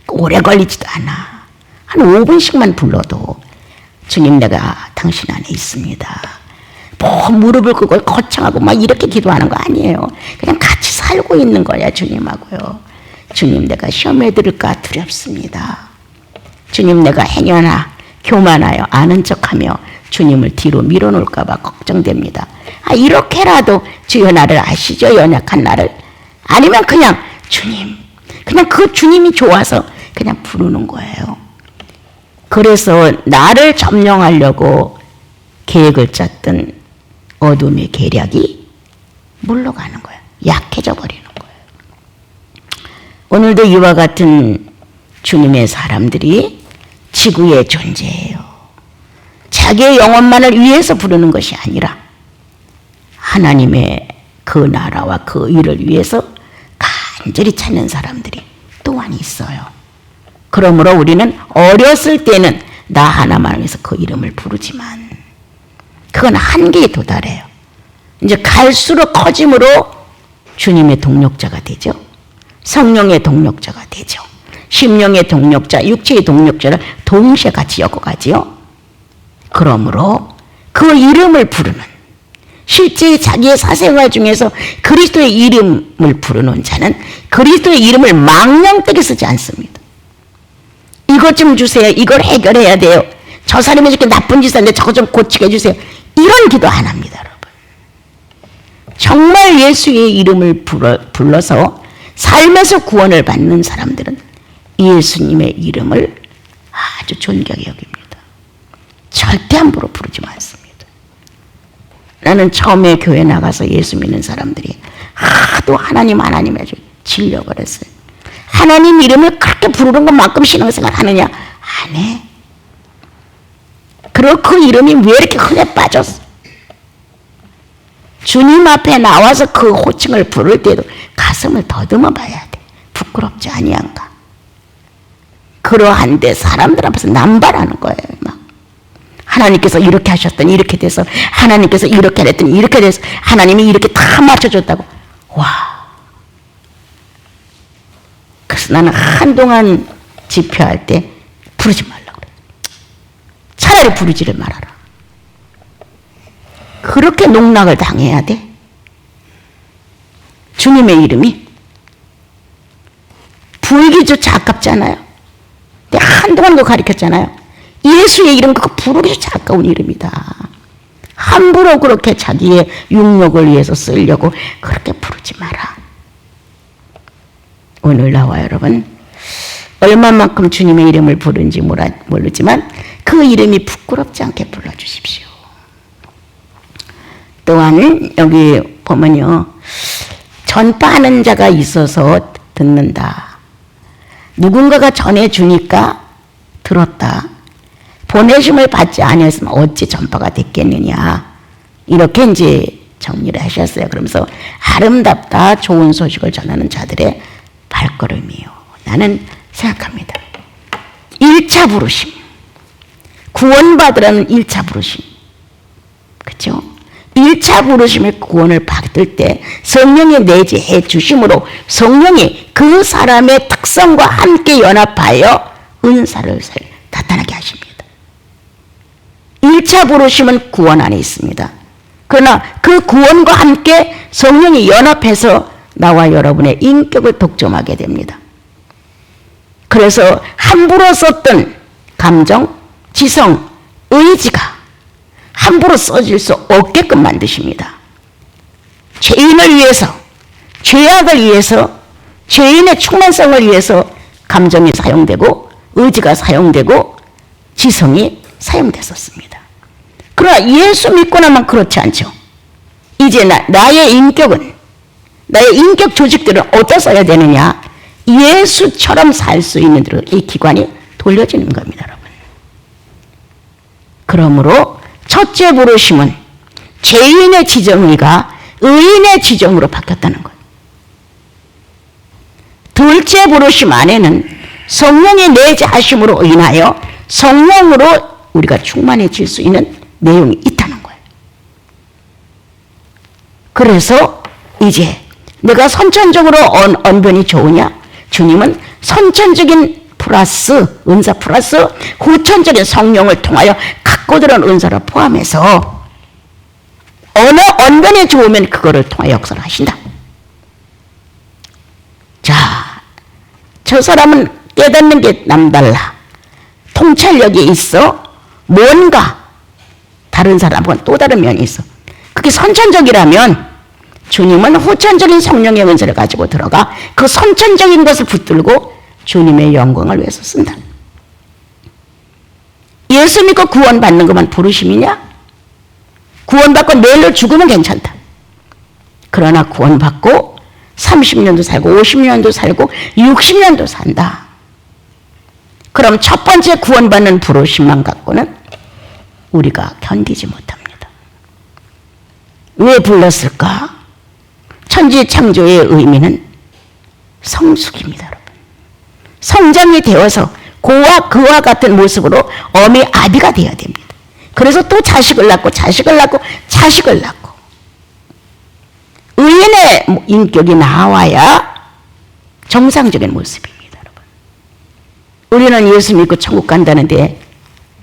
오래 걸리지도 않아. 한 5분씩만 불러도 주님 내가 당신 안에 있습니다. 뭐 무릎을 꿇고 거창하고 막 이렇게 기도하는 거 아니에요. 그냥 같이 살고 있는 거야, 주님하고요. 주님 내가 시험에 들을까 두렵습니다. 주님 내가 행여나 교만하여 아는 척하며 주님을 뒤로 밀어놓을까 봐 걱정됩니다. 이렇게라도 주여 나를 아시죠? 연약한 나를. 아니면 그냥 주님, 그냥 그 주님이 좋아서 그냥 부르는 거예요. 그래서 나를 점령하려고 계획을 짰던 어둠의 계략이 물러가는 거예요. 약해져 버리는 거예요. 오늘도 이와 같은 주님의 사람들이 지구에 존재해요. 자기의 영혼만을 위해서 부르는 것이 아니라 하나님의 그 나라와 그 일을 위해서 간절히 찾는 사람들이 또한 있어요. 그러므로 우리는 어렸을 때는 나 하나만 위해서 그 이름을 부르지만 그건 한계에 도달해요. 이제 갈수록 커짐으로 주님의 동력자가 되죠. 성령의 동력자가 되죠. 심령의 동력자, 육체의 동력자를 동시에 같이 엮어가지요. 그러므로 그 이름을 부르는, 실제 자기의 사생활 중에서 그리스도의 이름을 부르는 자는 그리스도의 이름을 망령되게 쓰지 않습니다. 이것 좀 주세요. 이걸 해결해야 돼요. 저 사람이 저렇게 나쁜 짓을 하는데 저거 좀 고치게 해주세요. 이런 기도 안 합니다, 여러분. 정말 예수의 이름을 불러서 삶에서 구원을 받는 사람들은 예수님의 이름을 아주 존경히 여깁니다. 절대 함부로 부르지 않습니다. 나는 처음에 교회 나가서 예수 믿는 사람들이 하도 하나님 해서 질려버렸어요. 하나님 이름을 그렇게 부르는 것만큼 신앙생활 하느냐? 안 해. 그리고 그 이름이 왜 이렇게 흔해 빠졌어? 주님 앞에 나와서 그 호칭을 부를 때도 가슴을 더듬어 봐야 돼. 부끄럽지 아니한가? 그러한데 사람들 앞에서 남발하는 거예요. 막 하나님께서 이렇게 하셨더니 이렇게 돼서, 하나님께서 이렇게 했더니 이렇게 돼서, 하나님이 이렇게 다 맞춰줬다고. 와. 그래서 나는 한동안 집회할 때 부르지 말라고 그래. 차라리 부르지를 말아라. 그렇게 농락을 당해야 돼? 주님의 이름이 부르기조차 아깝잖아요. 내가 한동안 그거 가르쳤잖아요. 예수의 이름 그거 부르기조차 아까운 이름이다. 함부로 그렇게 자기의 육력을 위해서 쓰려고 그렇게 부르지 마라. 오늘 나와 여러분, 얼마만큼 주님의 이름을 부르는지 모르지만 그 이름이 부끄럽지 않게 불러주십시오. 또한 여기 보면요, 전파하는 자가 있어서 듣는다. 누군가가 전해주니까 들었다. 보내심을 받지 아니했으면 어찌 전파가 됐겠느냐. 이렇게 이제 정리를 하셨어요. 그러면서 아름답다, 좋은 소식을 전하는 자들의 발걸음이요. 나는 생각합니다. 1차 부르심. 구원받으라는 1차 부르심. 그렇죠? 1차 부르심의 구원을 받을 때 성령이 내재해 주심으로 성령이 그 사람의 특성과 함께 연합하여 은사를 나타나게 하십니다. 1차 부르심은 구원 안에 있습니다. 그러나 그 구원과 함께 성령이 연합해서 나와 여러분의 인격을 독점하게 됩니다. 그래서 함부로 썼던 감정, 지성, 의지가 함부로 써질 수 없게끔 만드십니다. 죄인을 위해서, 죄악을 위해서, 죄인의 충만성을 위해서 감정이 사용되고 의지가 사용되고 지성이 사용됐었습니다. 그러나 예수 믿고 나면 그렇지 않죠. 이제 나의 인격은, 나의 인격 조직들은 어디다 써야 되느냐? 예수처럼 살 수 있는 대로 이 기관이 돌려지는 겁니다, 여러분. 그러므로 첫째 부르심은 죄인의 지정의가 의인의 지정으로 바뀌었다는 거예요. 둘째 부르심 안에는 성령의 내재하심으로 인하여 성령으로 우리가 충만해질 수 있는 내용이 있다는 거예요. 그래서 이제 내가 선천적으로 언변이 좋으냐? 주님은 선천적인 플러스 은사 플러스 후천적인 성령을 통하여 갖고 들어온 은사를 포함해서 어느 언변이 좋으면 그거를 통하여 역사를 하신다. 자, 저 사람은 깨닫는 게 남달라. 통찰력이 있어. 뭔가 다른 사람과는 또 다른 면이 있어. 그게 선천적이라면 주님은 후천적인 성령의 은사를 가지고 들어가 그 선천적인 것을 붙들고 주님의 영광을 위해서 쓴다. 예수 믿고 구원받는 것만 부르심이냐? 구원받고 내일로 죽으면 괜찮다. 그러나 구원받고 30년도 살고 50년도 살고 60년도 산다. 그럼 첫 번째 구원받는 부르심만 갖고는 우리가 견디지 못합니다. 왜 불렀을까? 천지창조의 의미는 성숙입니다, 여러분. 성장이 되어서 그와 같은 모습으로 어미 아비가 되어야 됩니다. 그래서 또 자식을 낳고 자식을 낳고 자식을 낳고 의인의 인격이 나와야 정상적인 모습입니다, 여러분. 우리는 예수 믿고 천국 간다는데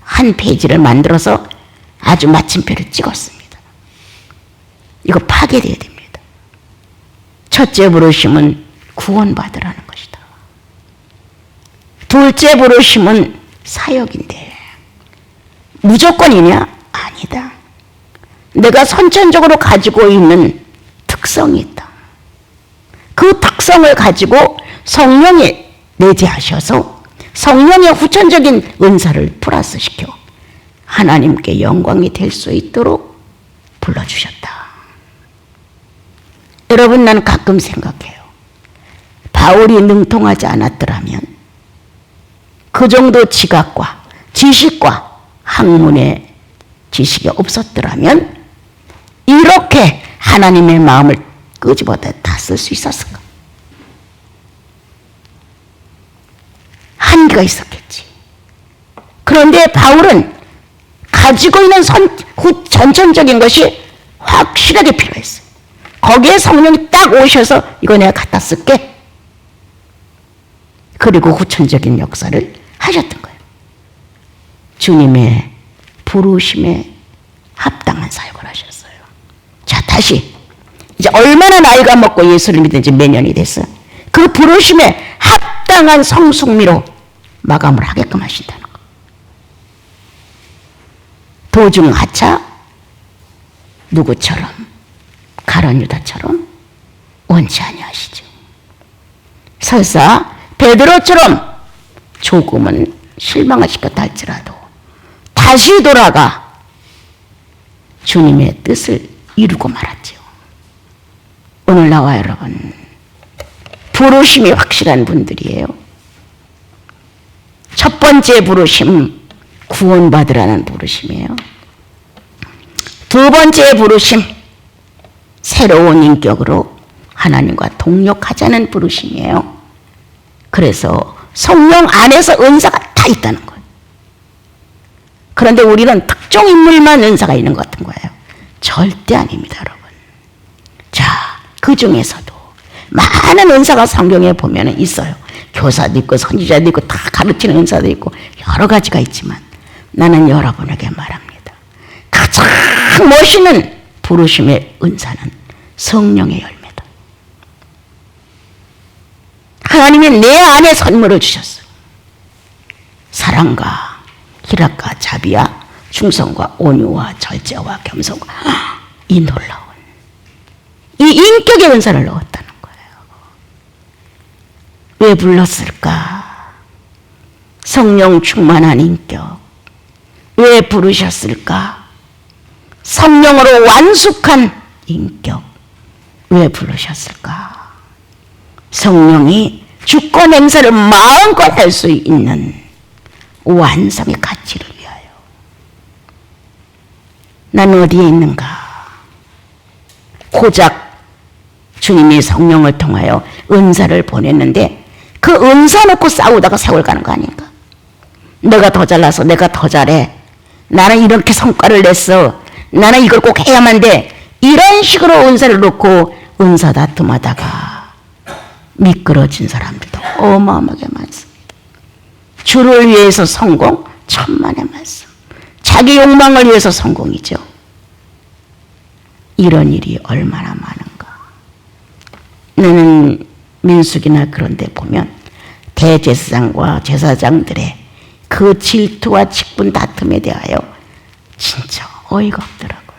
한 페이지를 만들어서 아주 마침표를 찍었습니다. 이거 파괴되어야 됩니다. 첫째 부르심은 구원받으라는 것이다. 둘째 부르심은 사역인데 무조건이냐? 아니다. 내가 선천적으로 가지고 있는 특성이 있다. 그 특성을 가지고 성령이 내재하셔서 성령의 후천적인 은사를 플러스시켜 하나님께 영광이 될 수 있도록 불러주셨다. 여러분, 나는 가끔 생각해요. 바울이 능통하지 않았더라면, 그 정도 지각과 지식과 학문의 지식이 없었더라면 이렇게 하나님의 마음을 끄집어다 다 쓸 수 있었을까? 한계가 있었겠지. 그런데 바울은 가지고 있는 전천적인 것이 확실하게 필요했어요. 거기에 성령이 딱 오셔서 이거 내가 갖다 쓸게. 그리고 후천적인 역사를 하셨던 거예요. 주님의 부르심에 합당한 사역을 하셨어요. 자, 다시 이제 얼마나 나이가 먹고 예수를 믿은 지 몇 년이 됐어요. 그 부르심에 합당한 성숙미로 마감을 하게끔 하신다는 거. 도중 하차 누구처럼, 가룟 유다처럼 원치 아니하시죠. 설사 베드로처럼 조금은 실망을 시켰다 할지라도 다시 돌아가 주님의 뜻을 이루고 말았죠. 오늘 나와 여러분, 부르심이 확실한 분들이에요. 첫 번째 부르심, 구원받으라는 부르심이에요. 두 번째 부르심, 새로운 인격으로 하나님과 동역하자는 부르심이에요. 그래서 성령 안에서 은사가 다 있다는 거예요. 그런데 우리는 특정 인물만 은사가 있는 것 같은 거예요. 절대 아닙니다, 여러분. 자, 그 중에서도 많은 은사가 성경에 보면 있어요. 교사도 있고 선지자도 있고 다 가르치는 은사도 있고 여러 가지가 있지만 나는 여러분에게 말합니다. 가장 멋있는 부르심의 은사는 성령의 열매다. 하나님이 내 안에 선물을 주셨어요. 사랑과 희락과 자비와 충성과 온유와 절제와 겸손과 이 놀라운 이 인격의 은사를 넣었다는 거예요. 왜 불렀을까? 성령 충만한 인격. 왜 부르셨을까? 성령으로 완숙한 인격. 왜 부르셨을까? 성령이 주권 행사를 마음껏 할 수 있는 완성의 가치를 위하여. 나는 어디에 있는가? 고작 주님이 성령을 통하여 은사를 보냈는데 그 은사 놓고 싸우다가 세월 가는 거 아닌가? 내가 더 잘나서 내가 더 잘해. 나는 이렇게 성과를 냈어. 나는 이걸 꼭 해야만 돼. 이런 식으로 은사를 놓고 은사 다툼하다가 미끄러진 사람들도 어마어마하게 많습니다. 주를 위해서 성공, 천만의 말씀. 자기 욕망을 위해서 성공이죠. 이런 일이 얼마나 많은가. 나는 민수기나 그런 데 보면 대제사장과 제사장들의 그 질투와 직분 다툼에 대하여 진짜 어이가 없더라고요.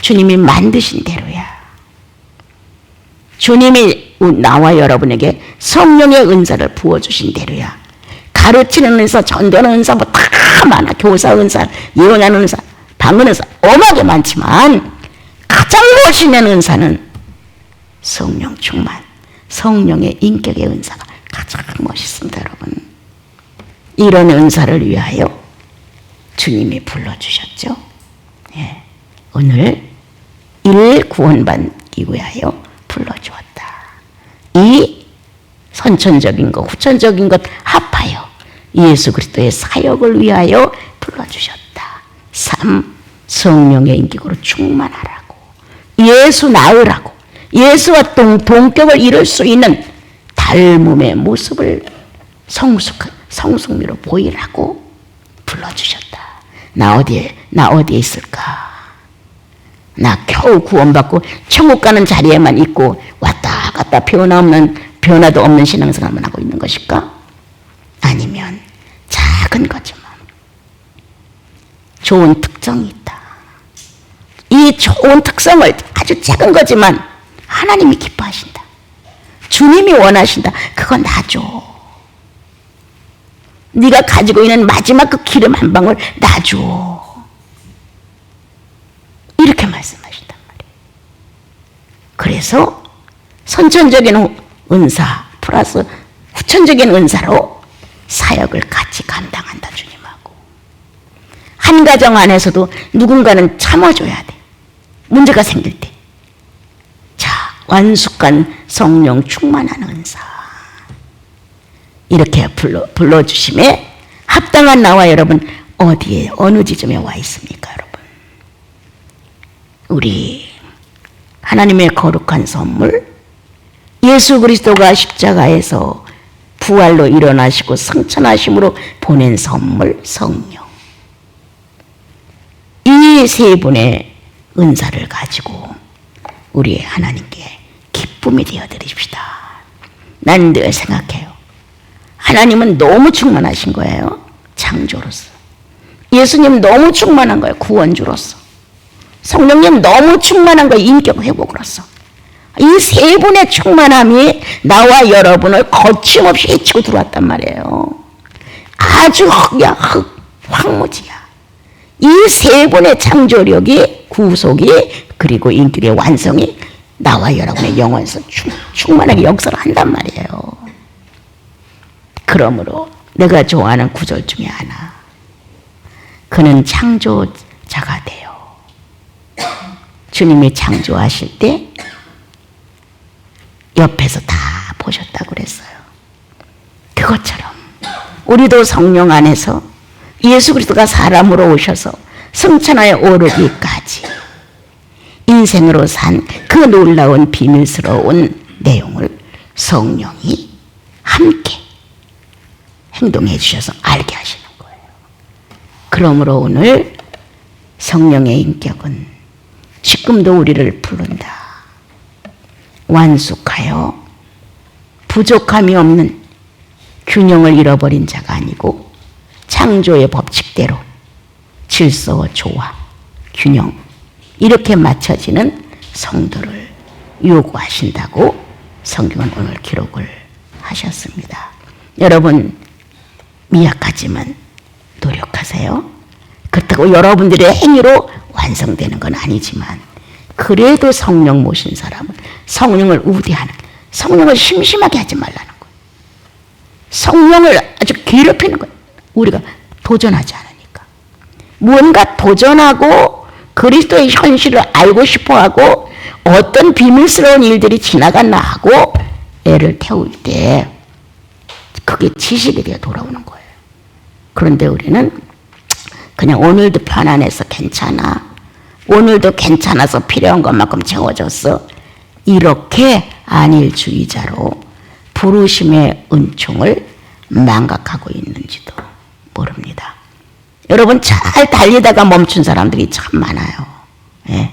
주님이 만드신 대로야. 주님이 나와 여러분에게 성령의 은사를 부어주신 대로야. 가르치는 은사, 전도하는 은사 뭐 다 많아. 교사 은사, 예언하는 은사, 방언 은사 어마하게 많지만 가장 멋있는 은사는 성령 충만, 성령의 인격의 은사가 가장 멋있습니다, 여러분. 이런 은사를 위하여 주님이 불러주셨죠. 예. 오늘 일 구원받기 위하여 불러주었다. 이 선천적인 것, 후천적인 것 합하여 예수 그리스도의 사역을 위하여 불러주셨다. 3. 성령의 인격으로 충만하라고, 예수 낳으라고, 예수와 동격을 이룰 수 있는 닮음의 모습을 성숙미로 보이라고 불러주셨다. 나 어디에 있을까? 나 겨우 구원받고 천국 가는 자리에만 있고 왔다 갔다 변화도 없는 신앙생활만 하고 있는 것일까? 아니면 작은 거지만 좋은 특성이 있다. 이 좋은 특성을 아주 작은 거지만 하나님이 기뻐하신다. 주님이 원하신다. 그거 놔줘. 네가 가지고 있는 마지막 그 기름 한 방울 놔줘. 이렇게 말씀하신단 말이에요. 그래서 선천적인 은사 플러스 후천적인 은사로 사역을 같이 감당한다, 주님하고. 한 가정 안에서도 누군가는 참아줘야 돼. 문제가 생길 때. 자, 완숙한 성령 충만한 은사. 이렇게 불러주심에 합당한 나와 여러분 어디에, 어느 지점에 와 있습니까, 여러분? 우리 하나님의 거룩한 선물, 예수 그리스도가 십자가에서 부활로 일어나시고 승천하심으로 보낸 선물, 성령. 이 세 분의 은사를 가지고 우리 하나님께 기쁨이 되어드립시다. 난 늘 생각해요. 하나님은 너무 충만하신 거예요. 창조로서. 예수님 너무 충만한 거예요. 구원주로서. 성령님 너무 충만한 거예요. 인격 회복으로서. 이 세 분의 충만함이 나와 여러분을 거침없이 해치고 들어왔단 말이에요. 아주 황무지야. 이 세 분의 창조력이, 구속이, 그리고 인격의 완성이 나와 여러분의 영혼에서 충만하게 역사를 한단 말이에요. 그러므로 내가 좋아하는 구절 중에 하나, 그는 창조자가 돼요. 주님이 창조하실 때 옆에서 다 보셨다고 그랬어요. 그것처럼 우리도 성령 안에서 예수 그리스도가 사람으로 오셔서 승천하여 오르기까지 인생으로 산 그 놀라운 비밀스러운 내용을 성령이 함께 행동해 주셔서 알게 하시는 거예요. 그러므로 오늘 성령의 인격은 지금도 우리를 부른다. 완숙하여 부족함이 없는, 균형을 잃어버린 자가 아니고 창조의 법칙대로 질서와 조화, 균형 이렇게 맞춰지는 성도를 요구하신다고 성경은 오늘 기록을 하셨습니다. 여러분 미약하지만 노력하세요. 그렇다고 여러분들의 행위로 완성되는 건 아니지만 그래도 성령 모신 사람은 성령을 우대하는, 성령을 심심하게 하지 말라는 거예요. 성령을 아주 괴롭히는 거예요. 우리가 도전하지 않으니까. 무언가 도전하고 그리스도의 현실을 알고 싶어하고 어떤 비밀스러운 일들이 지나갔나 하고 애를 태울 때 그게 지식에 대해 돌아오는 거예요. 그런데 우리는 그냥 오늘도 편안해서 괜찮아, 오늘도 괜찮아서 필요한 것만큼 채워줬어, 이렇게 안일주의자로 부르심의 은총을 망각하고 있는지도 모릅니다. 여러분 잘 달리다가 멈춘 사람들이 참 많아요. 예.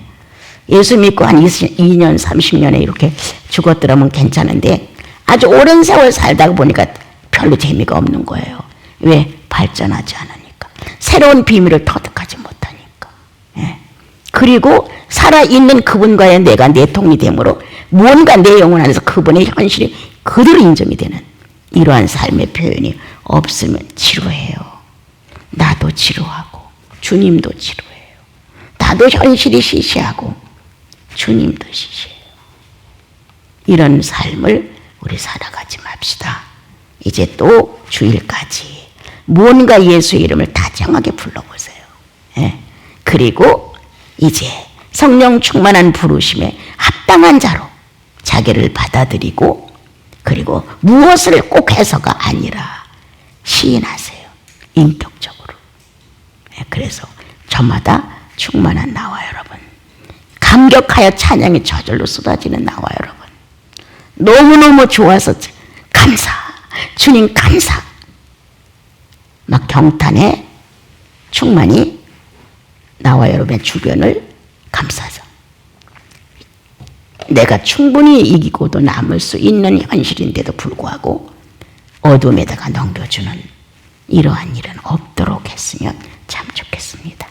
예수 믿고 한 2년 30년에 이렇게 죽었더라면 괜찮은데 아주 오랜 세월 살다가 보니까 별로 재미가 없는 거예요. 왜? 발전하지 않으니까. 새로운 비밀을 터득하지 못하니까. 예. 그리고 살아있는 그분과의 내가 내통이 되므로 무언가 내 영혼 안에서 그분의 현실이 그대로 인정이 되는 이러한 삶의 표현이 없으면 지루해요. 나도 지루하고 주님도 지루해요. 나도 현실이 시시하고 주님도 시시해요. 이런 삶을 우리 살아가지 맙시다. 이제 또 주일까지 무언가 예수의 이름을 다정하게 불러보세요. 예. 그리고 이제 성령 충만한 부르심에 합당한 자로 자기를 받아들이고, 그리고 무엇을 꼭 해서가 아니라 시인하세요. 인격적으로. 예. 그래서 저마다 충만한 나와 여러분, 감격하여 찬양이 저절로 쏟아지는 나와 여러분, 너무너무 좋아서 감사, 주님 감사, 막 경탄에 충만히 나와 여러분의 주변을 감싸죠. 내가 충분히 이기고도 남을 수 있는 현실인데도 불구하고 어둠에다가 넘겨주는 이러한 일은 없도록 했으면 참 좋겠습니다.